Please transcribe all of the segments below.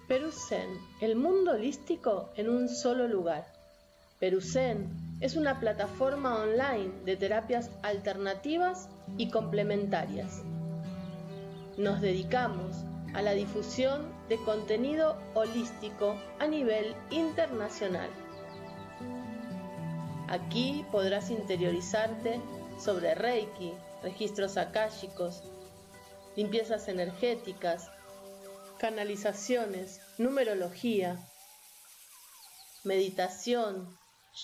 Peruzen, el mundo holístico en un solo lugar. Peruzen es una plataforma online de terapias alternativas y complementarias. Nos dedicamos a la difusión de contenido holístico a nivel internacional. Aquí podrás interiorizarte sobre Reiki, registros akáshicos, limpiezas energéticas, canalizaciones, numerología, meditación,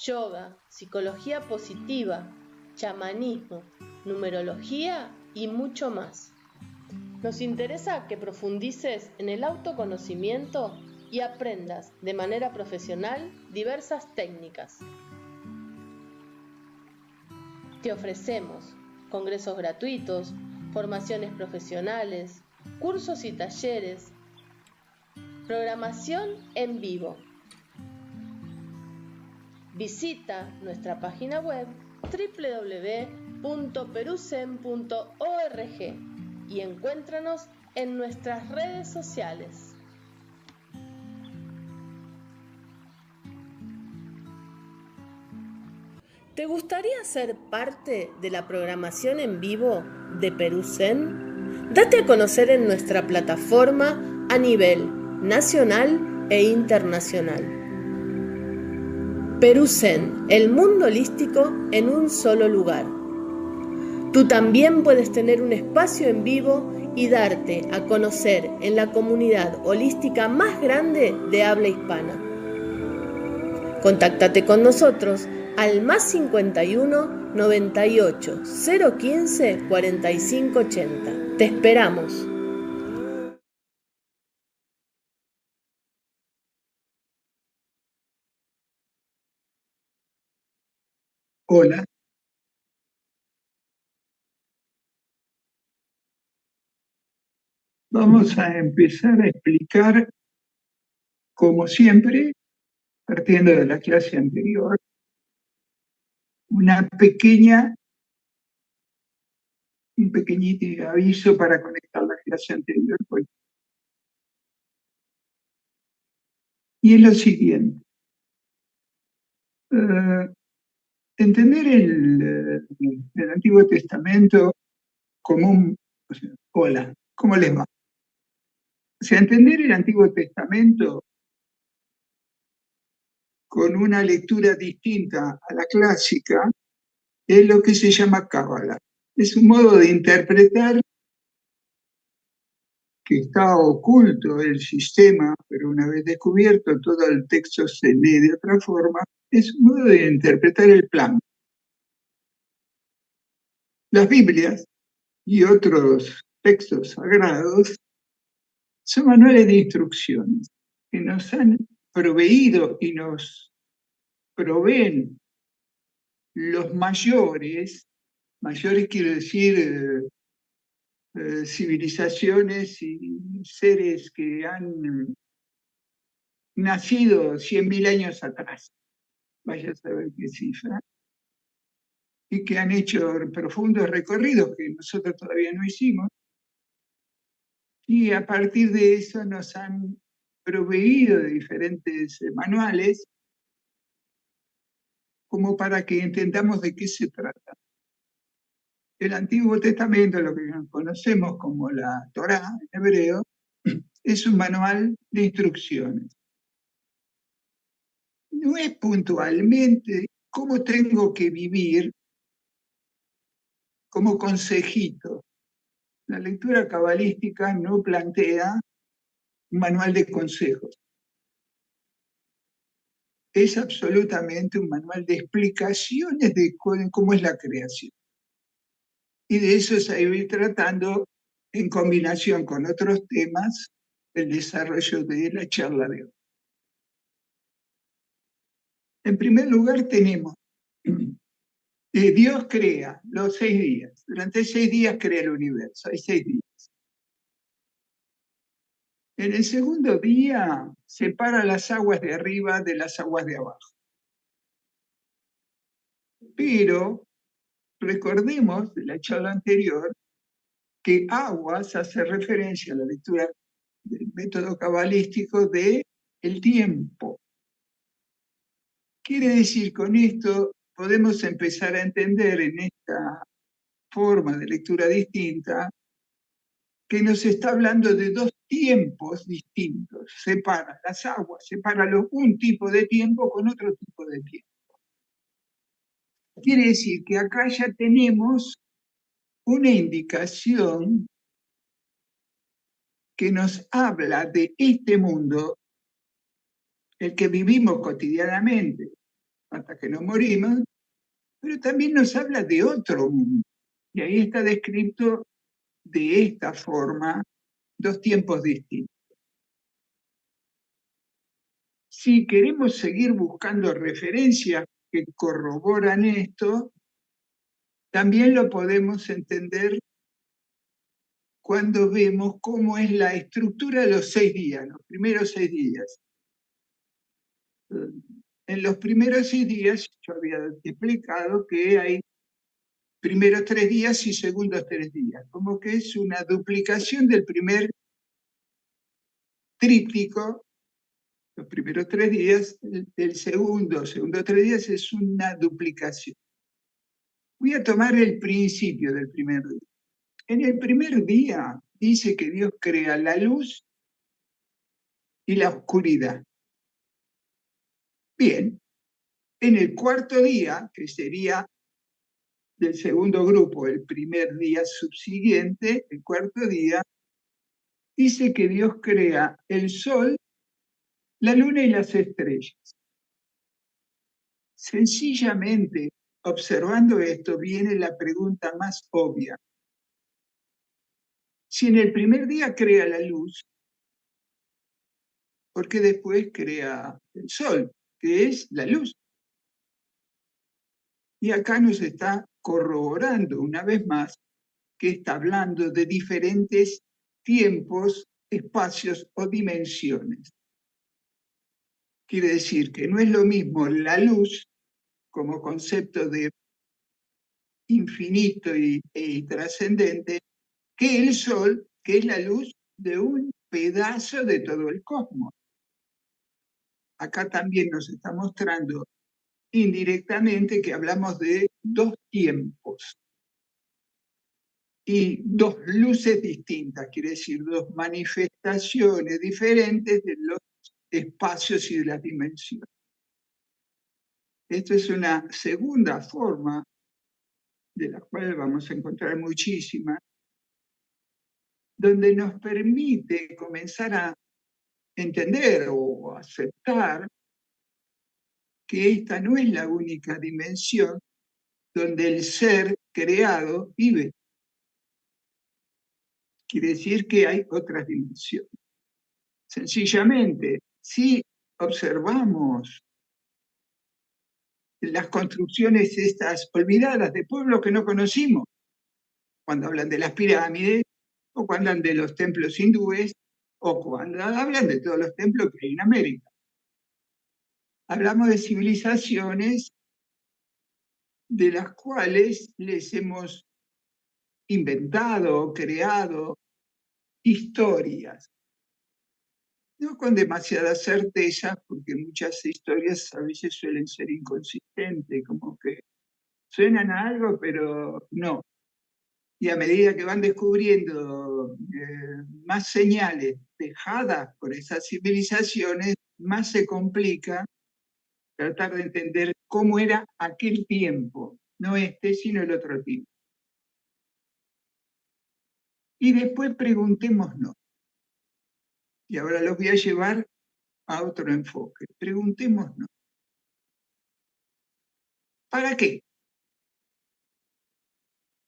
yoga, psicología positiva, chamanismo, numerología y mucho más. Nos interesa que profundices en el autoconocimiento y aprendas de manera profesional diversas técnicas. Te ofrecemos congresos gratuitos, formaciones profesionales, cursos y talleres, programación en vivo. Visita nuestra página web www.peruzen.org y encuéntranos en nuestras redes sociales. ¿Te gustaría ser parte de la programación en vivo de Peruzen? Date a conocer en nuestra plataforma a nivel nacional e internacional. Peruzen, el mundo holístico en un solo lugar. Tú también puedes tener un espacio en vivo y darte a conocer en la comunidad holística más grande de habla hispana. Contáctate con nosotros al +51 98 015 45 80. Te esperamos. Hola. Vamos a empezar a explicar, como siempre, partiendo de la clase anterior, un pequeñito aviso para conectar la clase anterior. Y es lo siguiente. Entender el Antiguo Testamento como hola, ¿cómo les va? O sea, entender el Antiguo Testamento con una lectura distinta a la clásica es lo que se llama Cábala. Es un modo de interpretar que está oculto el sistema, pero una vez descubierto todo el texto se lee de otra forma. Es un modo de interpretar el plan. Las Biblias y otros textos sagrados son manuales de instrucciones que nos han proveído y nos proveen los mayores quiero decir civilizaciones y seres que han nacido 100.000 años atrás, vaya a saber qué cifra, y que han hecho profundos recorridos que nosotros todavía no hicimos, y a partir de eso nos han proveído de diferentes manuales como para que entendamos de qué se trata. El Antiguo Testamento, lo que conocemos como la Torá en hebreo, es un manual de instrucciones. No es puntualmente cómo tengo que vivir como consejito. La lectura cabalística no plantea un manual de consejos. Es absolutamente un manual de explicaciones de cómo es la creación. Y de eso se va a ir tratando en combinación con otros temas el desarrollo de la charla de hoy. En primer lugar tenemos, Dios crea los 6 días. Durante 6 días crea el universo, hay 6 días. En el segundo día separa las aguas de arriba de las aguas de abajo. Pero recordemos de la charla anterior que aguas hace referencia a la lectura del método cabalístico del tiempo. Quiere decir, con esto podemos empezar a entender en esta forma de lectura distinta que nos está hablando de dos tiempos distintos. Separa las aguas, separa un tipo de tiempo con otro tipo de tiempo. Quiere decir que acá ya tenemos una indicación que nos habla de este mundo, el que vivimos cotidianamente hasta que nos morimos, pero también nos habla de otro mundo. Y ahí está descrito de esta forma dos tiempos distintos. Si queremos seguir buscando referencias que corroboran esto, también lo podemos entender cuando vemos cómo es la estructura de los 6 días, los primeros 6 días. En los primeros 6 días, yo había explicado que hay primeros 3 días y segundos 3 días, como que es una duplicación del primer tríptico, los primeros 3 días, el segundo 3 días es una duplicación. Voy a tomar el principio del primer día. En el primer día dice que Dios crea la luz y la oscuridad. Bien, en el cuarto día, que sería del segundo grupo, el primer día subsiguiente, el cuarto día, dice que Dios crea el sol, la luna y las estrellas. Sencillamente, observando esto, viene la pregunta más obvia. Si en el primer día crea la luz, ¿por qué después crea el sol, que es la luz? Y acá nos está corroborando una vez más que está hablando de diferentes tiempos, espacios o dimensiones. Quiere decir que no es lo mismo la luz como concepto de infinito y trascendente que el sol, que es la luz de un pedazo de todo el cosmos. Acá también nos está mostrando indirectamente que hablamos de dos tiempos y dos luces distintas, quiere decir dos manifestaciones diferentes de los espacios y de las dimensiones. Esto es una segunda forma, de la cual vamos a encontrar muchísimas, donde nos permite comenzar a entender o aceptar que esta no es la única dimensión donde el ser creado vive. Quiere decir que hay otras dimensiones. Sencillamente, si observamos las construcciones estas olvidadas de pueblos que no conocimos, cuando hablan de las pirámides, o cuando hablan de los templos hindúes, o cuando hablan de todos los templos que hay en América. Hablamos de civilizaciones de las cuales les hemos inventado, creado historias. No con demasiada certeza, porque muchas historias a veces suelen ser inconsistentes, como que suenan a algo, pero no. Y a medida que van descubriendo más señales dejadas por esas civilizaciones, más se complica tratar de entender cómo era aquel tiempo, no este, sino el otro tiempo. Y después preguntémonos, y ahora los voy a llevar a otro enfoque, preguntémonos, ¿para qué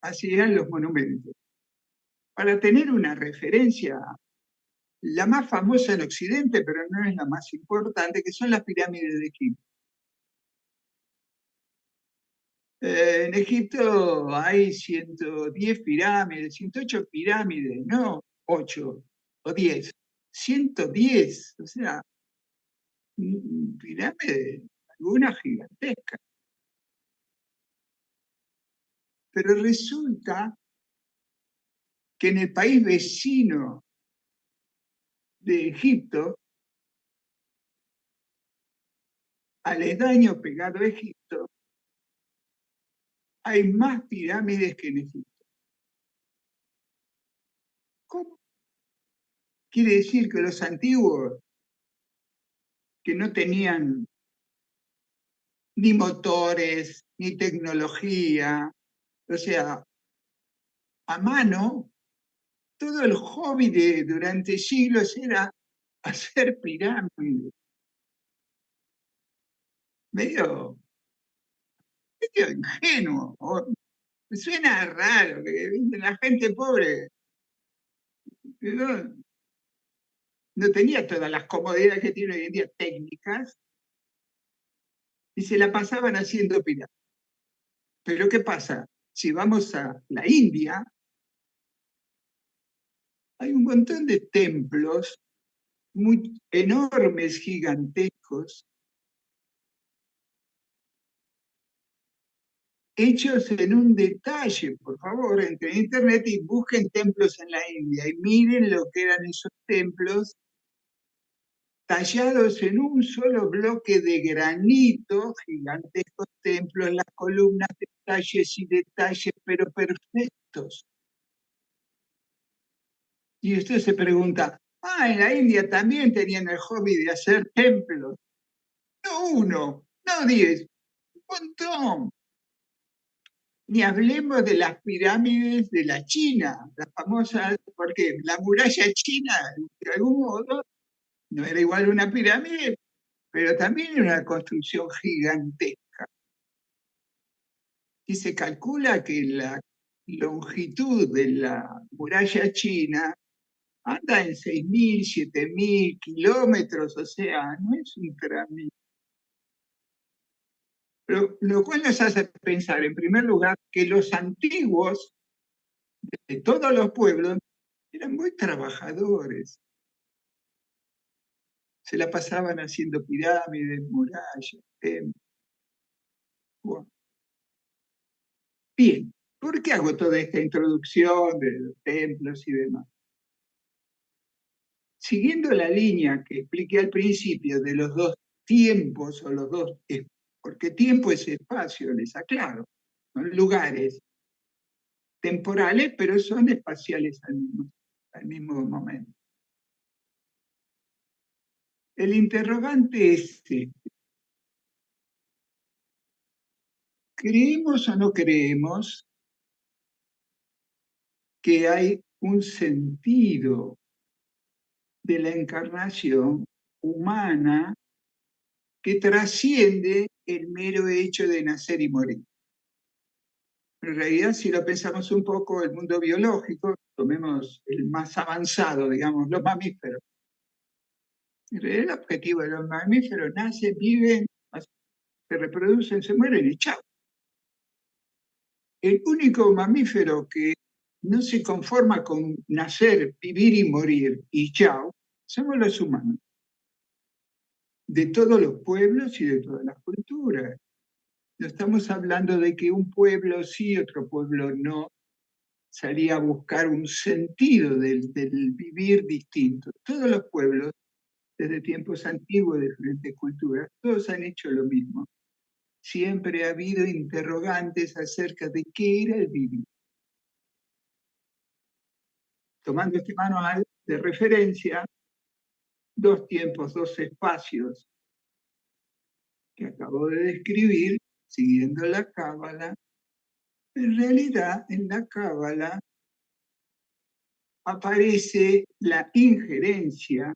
hacían los monumentos? Para tener una referencia, la más famosa en Occidente, pero no es la más importante, que son las pirámides de Egipto. En Egipto hay 110 pirámides, 108 pirámides, no 8 o 10, 110, o sea, pirámides, algunas gigantescas. Pero resulta que en el país vecino de Egipto, aledaño pegado a Egipto, hay más pirámides que en Egipto. ¿Cómo? Quiere decir que los antiguos, que no tenían ni motores, ni tecnología, o sea, a mano, todo el hobby durante siglos era hacer pirámides. Medio ingenuo. Suena raro, que la gente pobre no tenía todas las comodidades que tiene hoy en día técnicas y se la pasaban haciendo pirámides. Pero ¿qué pasa? Si vamos a la India, hay un montón de templos muy enormes, gigantescos, hechos en un detalle. Por favor, entren en internet y busquen templos en la India y miren lo que eran esos templos tallados en un solo bloque de granito, gigantescos templos, las columnas, detalles y detalles, pero perfectos. Y usted se pregunta, en la India también tenían el hobby de hacer templos. No uno, no 10, un montón. Ni hablemos de las pirámides de la China, las famosas, porque la muralla china, de algún modo, no era igual una pirámide, pero también era una construcción gigantesca. Y se calcula que la longitud de la muralla china anda en 6.000, 7.000 kilómetros, o sea, no es un trámite. Pero lo cual nos hace pensar, en primer lugar, que los antiguos de todos los pueblos eran muy trabajadores. Se la pasaban haciendo pirámides, murallas, templos. Bueno. Bien, ¿por qué hago toda esta introducción de los templos y demás? Siguiendo la línea que expliqué al principio de los dos tiempos o los dos, porque tiempo es espacio, les aclaro, son lugares temporales, pero son espaciales al mismo momento. El interrogante es este: ¿creemos o no creemos que hay un sentido de la encarnación humana que trasciende el mero hecho de nacer y morir? En realidad, si lo pensamos un poco, el mundo biológico, tomemos el más avanzado, digamos, los mamíferos. En realidad, el objetivo de los mamíferos: nacen, viven, se reproducen, se mueren y chao. El único mamífero que no se conforma con nacer, vivir y morir y chao, somos los humanos. De todos los pueblos y de todas las culturas. No estamos hablando de que un pueblo sí, otro pueblo no, salía a buscar un sentido del vivir distinto. Todos los pueblos, desde tiempos antiguos, de diferentes culturas, todos han hecho lo mismo. Siempre ha habido interrogantes acerca de qué era el vivir. Tomando este manual de referencia, dos tiempos, dos espacios que acabo de describir, siguiendo la Cábala, en realidad en la Cábala aparece la injerencia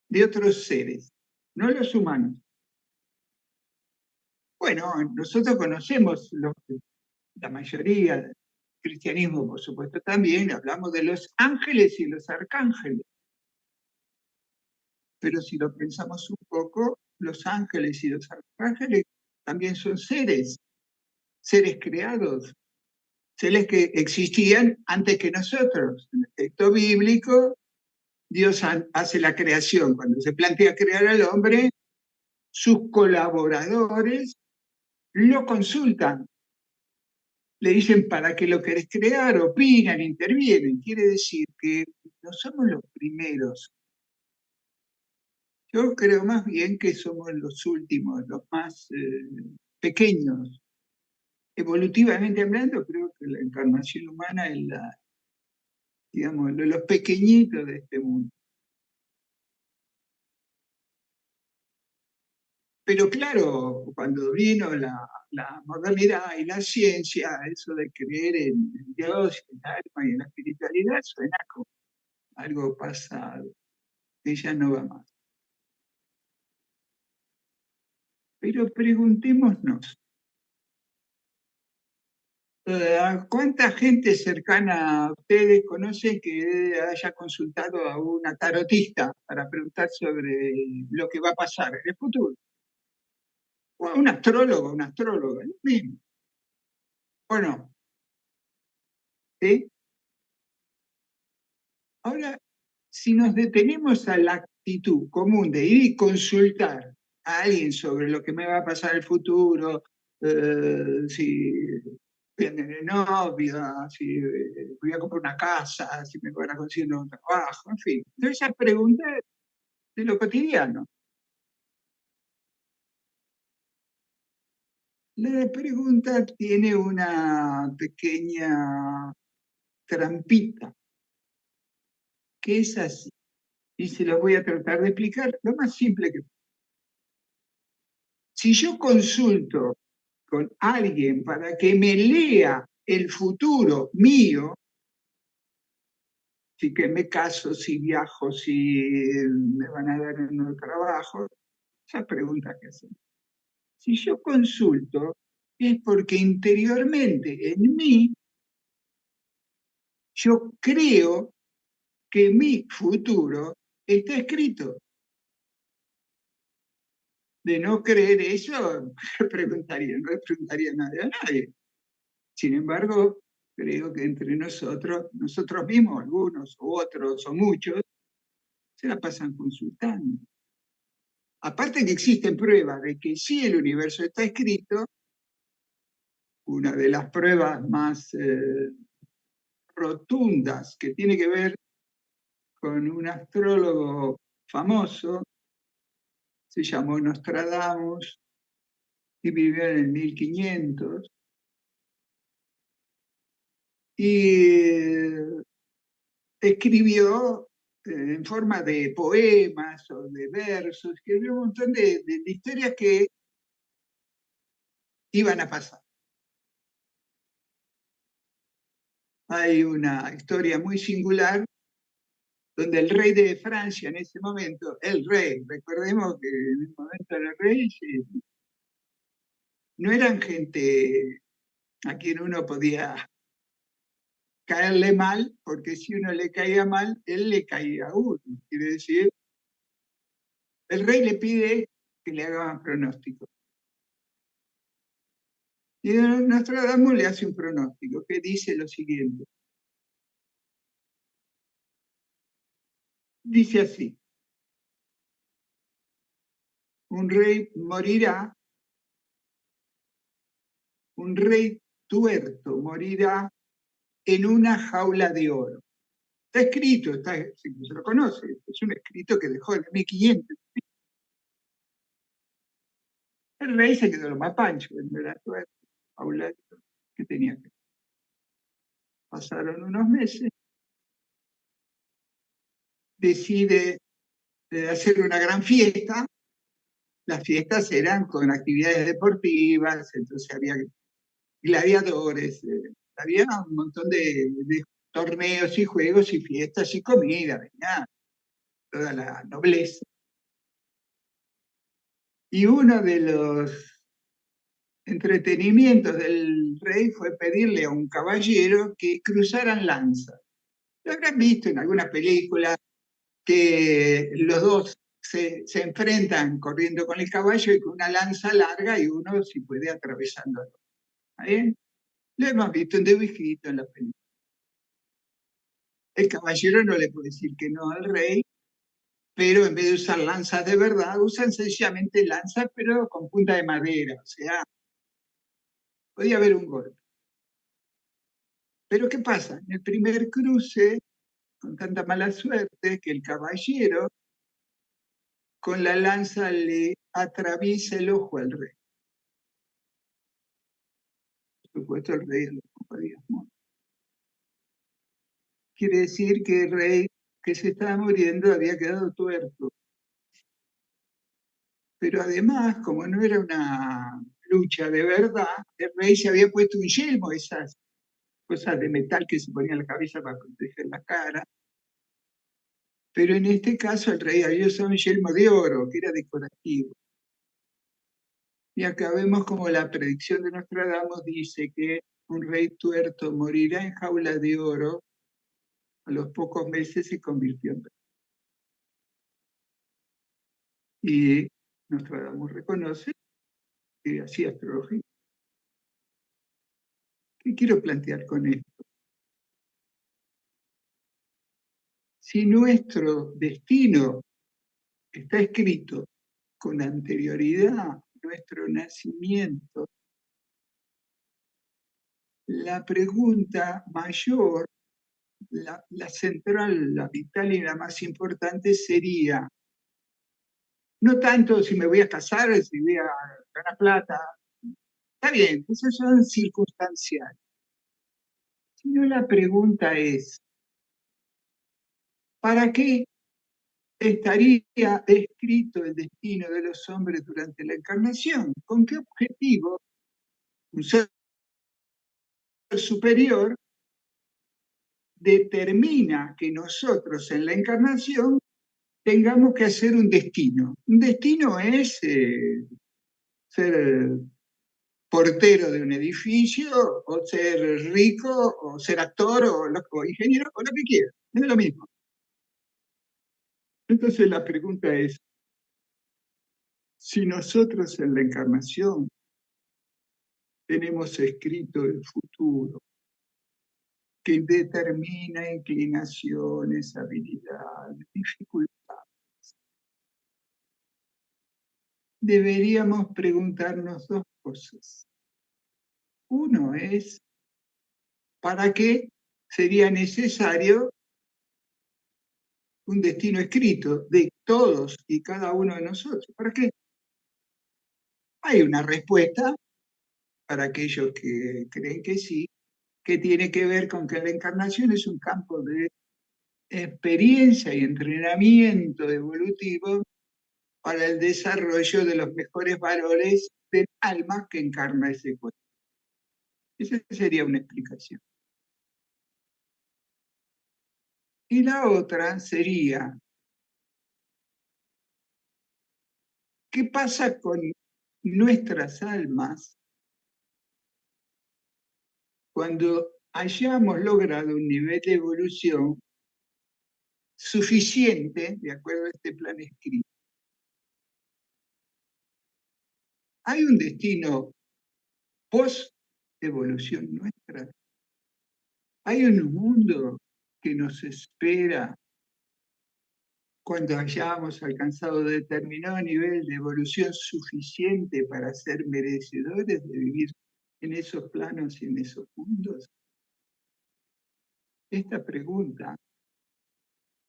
de otros seres, no los humanos. Bueno, nosotros conocemos, la mayoría del cristianismo, por supuesto, también hablamos de los ángeles y los arcángeles. Pero si lo pensamos un poco, los ángeles y los arcángeles también son seres creados, seres que existían antes que nosotros. En el texto bíblico, Dios hace la creación. Cuando se plantea crear al hombre, sus colaboradores lo consultan, le dicen para qué lo querés crear, opinan, intervienen. Quiere decir que no somos los primeros. Yo creo más bien que somos los últimos, los más pequeños. Evolutivamente hablando, creo que la encarnación humana es digamos, los pequeñitos de este mundo. Pero claro, cuando vino la modernidad y la ciencia, eso de creer en Dios, en el alma y en la espiritualidad, suena como algo pasado, que ya no va más. Pero preguntémonos, ¿cuánta gente cercana a ustedes conocen que haya consultado a una tarotista para preguntar sobre lo que va a pasar en el futuro? O a un astrólogo, una astróloga, lo mismo. Bueno, ¿sí? Ahora, si nos detenemos a la actitud común de ir y consultar a alguien sobre lo que me va a pasar en el futuro, si viene novia, si voy a comprar una casa, si me van a conseguir un trabajo, en fin. Entonces, esa pregunta de lo cotidiano. La pregunta tiene una pequeña trampita, que es así. Y se lo voy a tratar de explicar lo más simple que si yo consulto con alguien para que me lea el futuro mío, si que me caso, si viajo, si me van a dar un nuevo trabajo, esa pregunta que hacen. Si yo consulto, es porque interiormente en mí yo creo que mi futuro está escrito. De no creer eso, preguntaría, no le preguntaría a nadie. Sin embargo, creo que entre nosotros mismos, algunos u otros o muchos, se la pasan consultando. Aparte que existen pruebas de que sí el universo está escrito, una de las pruebas más rotundas que tiene que ver con un astrólogo famoso, se llamó Nostradamus y vivió en el 1500. Y escribió en forma de poemas o de versos, escribió un montón de historias que iban a pasar. Hay una historia muy singular donde el rey de Francia en ese momento, el rey, recordemos que en el momento del rey no eran gente a quien uno podía caerle mal, porque si uno le caía mal, él le caía a uno. Quiere decir, el rey le pide que le haga un pronóstico. Y Nostradamus le hace un pronóstico que dice lo siguiente. Dice así, un rey morirá, un rey tuerto morirá en una jaula de oro. Está escrito, se lo conoce, es un escrito que dejó en 1500. El rey se quedó lo más pancho, no era tuerto, jaula de oro, que tenía que. Pasaron unos meses, decide hacer una gran fiesta. Las fiestas eran con actividades deportivas, entonces había gladiadores, había un montón de torneos y juegos y fiestas y comida, venía toda la nobleza. Y uno de los entretenimientos del rey fue pedirle a un caballero que cruzaran lanzas. Lo habrán visto en alguna película que los dos se enfrentan corriendo con el caballo y con una lanza larga y uno si puede atravesándolo. ¿Está bien? Lo hemos visto en dibujito en la película. El caballero no le puede decir que no al rey, pero en vez de usar lanzas de verdad, usan sencillamente lanzas, pero con punta de madera. O sea, podía haber un golpe. Pero ¿qué pasa? En el primer cruce, con tanta mala suerte, que el caballero con la lanza le atraviesa el ojo al rey. Por supuesto, el rey a los pocos días muere. Quiere decir que el rey que se estaba muriendo había quedado tuerto. Pero además, como no era una lucha de verdad, el rey se había puesto un yelmo, esas cosas de metal que se ponía en la cabeza para proteger la cara. Pero en este caso el rey había usado un yelmo de oro, que era decorativo. Y acá vemos como la predicción de Nostradamus dice que un rey tuerto morirá en jaula de oro. A los pocos meses se convirtió en rey. Y Nostradamus reconoce que hacía astrología. ¿Qué quiero plantear con esto? Si nuestro destino está escrito con anterioridad a nuestro nacimiento, la pregunta mayor, la central, la vital y la más importante sería, no tanto si me voy a casar, si voy a ganar plata, está bien, esas son circunstanciales, sino la pregunta es, ¿para qué estaría escrito el destino de los hombres durante la encarnación? ¿Con qué objetivo un ser superior determina que nosotros en la encarnación tengamos que hacer un destino? Un destino es ser portero de un edificio, o ser rico, o ser actor, o ingeniero, o lo que quiera. Es lo mismo. Entonces la pregunta es, si nosotros en la encarnación tenemos escrito el futuro, que determina inclinaciones, habilidades, dificultades, deberíamos preguntarnos dos cosas. Uno es, ¿para qué sería necesario un destino escrito de todos y cada uno de nosotros? ¿Para qué? Hay una respuesta para aquellos que creen que sí, que tiene que ver con que la encarnación es un campo de experiencia y entrenamiento evolutivo para el desarrollo de los mejores valores del alma que encarna ese cuerpo. Esa sería una explicación. Y la otra sería, ¿qué pasa con nuestras almas cuando hayamos logrado un nivel de evolución suficiente, de acuerdo a este plan escrito? ¿Hay un destino post-evolución nuestra? ¿Hay un mundo que nos espera cuando hayamos alcanzado determinado nivel de evolución suficiente para ser merecedores de vivir en esos planos y en esos mundos? Esta pregunta,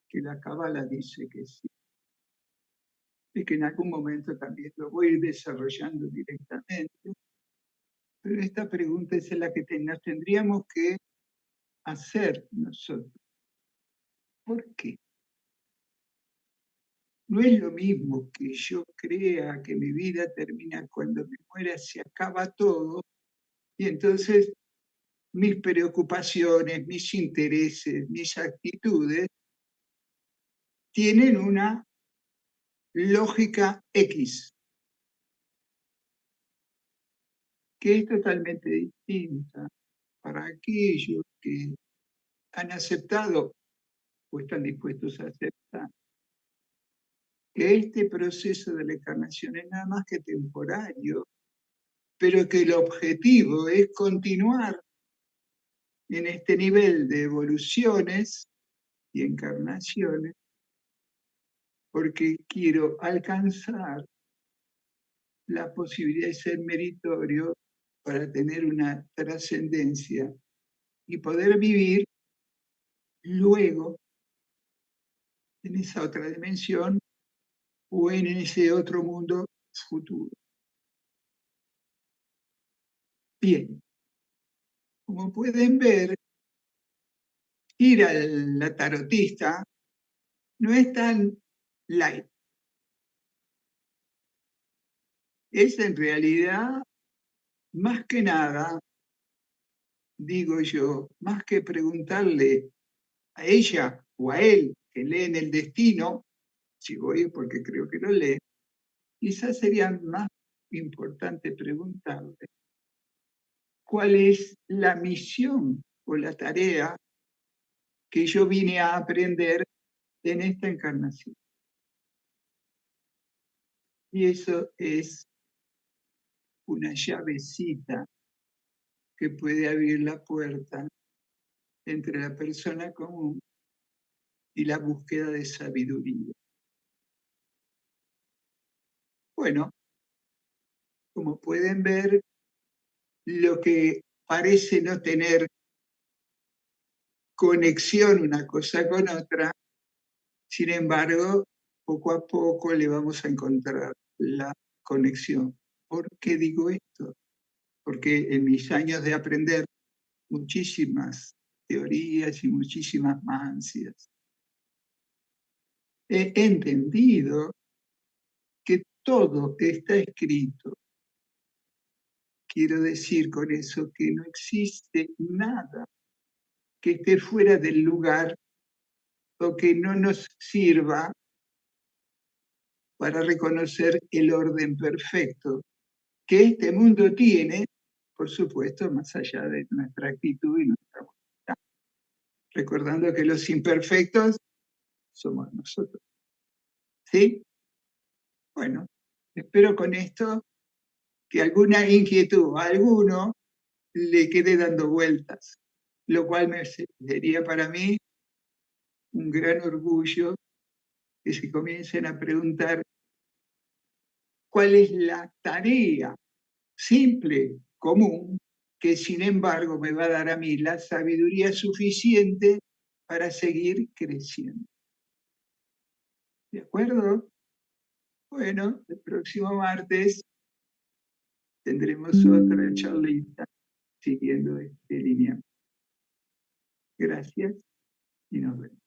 que la Cábala dice que sí, y que en algún momento también lo voy a ir desarrollando directamente, pero esta pregunta es la que nos tendríamos que hacer nosotros. ¿Por qué? No es lo mismo que yo crea que mi vida termina cuando me muera, se acaba todo, y entonces mis preocupaciones, mis intereses, mis actitudes tienen una lógica X, que es totalmente distinta para aquellos que han aceptado o están dispuestos a aceptar que este proceso de la encarnación es nada más que temporario, pero que el objetivo es continuar en este nivel de evoluciones y encarnaciones, porque quiero alcanzar la posibilidad de ser meritorio para tener una trascendencia y poder vivir luego en esa otra dimensión o en ese otro mundo futuro. Bien, como pueden ver, ir a la tarotista no es tan light. Es en realidad, más que nada, digo yo, más que preguntarle a ella o a él que leen el destino, si voy porque creo que lo lee, quizás sería más importante preguntarle cuál es la misión o la tarea que yo vine a aprender en esta encarnación. Y eso es una llavecita que puede abrir la puerta entre la persona común y la búsqueda de sabiduría. Bueno, como pueden ver, lo que parece no tener conexión una cosa con otra, sin embargo, poco a poco le vamos a encontrar la conexión. ¿Por qué digo esto? Porque en mis años de aprender muchísimas teorías y muchísimas mancias, he entendido que todo está escrito. Quiero decir con eso que no existe nada que esté fuera del lugar o que no nos sirva para reconocer el orden perfecto que este mundo tiene, por supuesto, más allá de nuestra actitud y nuestra voluntad. Recordando que los imperfectos somos nosotros. ¿Sí? Bueno, espero con esto que alguna inquietud a alguno le quede dando vueltas, lo cual sería para mí un gran orgullo que se comiencen a preguntar cuál es la tarea simple, común, que sin embargo me va a dar a mí la sabiduría suficiente para seguir creciendo. ¿De acuerdo? Bueno, el próximo martes tendremos otra charlita siguiendo este lineamiento. Gracias y nos vemos.